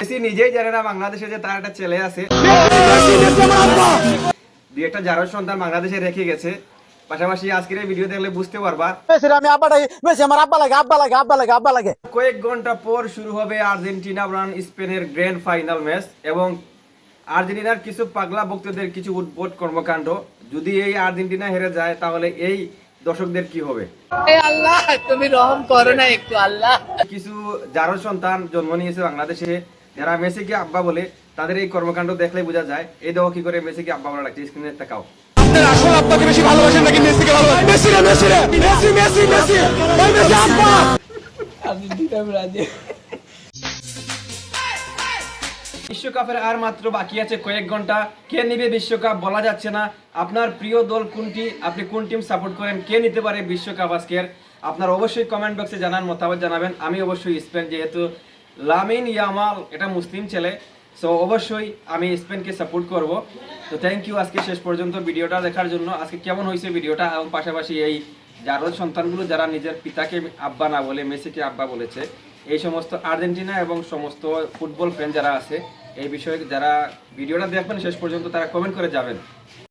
Messi নিজেই জানে না বাংলাদেশে যে তার একটা ছেলে আছে, দুই একটা জারজ সন্তান বাংলাদেশে রেখে গেছে। পাশাপাশি আজকের এই ভিডিও দেখলে বুঝতে পারবা আমি মেসি আমার আব্বা লাগে। কয়েক ঘন্টা পর শুরু হবে আর্জেন্টিনা বনাম স্পেনের গ্র্যান্ড ফাইনাল ম্যাচ এবং আর্জেন্টিনার কিছু পাগলা ভক্তদের কিছু উদ্ভট কর্মকাণ্ড। যদি এই আর্জেন্টিনা হেরে যায় তাহলে এই দর্শকদের কি হবে? আল্লাহ তুমি রহম করো না একটু আল্লাহ। কিছু যারও সন্তান জন্ম নিয়েছে বাংলাদেশে, যারা মেসিকে আব্বা বলে, তাদের এই কর্মকাণ্ড দেখলেই বোঝা যায়। এই দেখো কি করে মেসিকে আব্বা বলা লাগছে, স্ক্রিনে তাকাও। আপনার আসল আব্বাকে বেশি ভালোবাসেন নাকি মেসিকে ভালোবাসেন? মেসি রে মেসি রে মেসি মেসি মেসি ওই মেসি আব্বা। আমি দিতাম রাজি। বিশ্বকাপের আর মাত্র বাকি আছে কয়েক ঘন্টা। কে নিবে বিশ্বকাপ বলা যাচ্ছে না। আপনার প্রিয় দল কোনটি? আপনি কোন টিম সাপোর্ট করেন? কে নিতে পারে বিশ্বকাপ আজকের? আপনার অবশ্যই কমেন্ট বক্সে জানান, মতামত জানাবেন। আমি অবশ্যই স্পেন, যেহেতু লামিন ইয়ামাল এটা মুসলিম ছেলে, সো অবশ্যই আমি স্পেনকে সাপোর্ট করব। তো থ্যাংক ইউ আজকে শেষ পর্যন্ত ভিডিওটা দেখার জন্য। আজকে কেমন হয়েছে ভিডিওটা, এবং পাশাপাশি এই জারজ সন্তানগুলো যারা নিজের পিতাকে আব্বা না বলে মেসিকে আব্বা বলেছে, এই সমস্ত আর্জেন্টিনা এবং সমস্ত ফুটবল ফ্যান যারা আছে, এই বিষয়ে যারা ভিডিওটা দেখবেন শেষ পর্যন্ত তারা কমেন্ট করে যাবেন।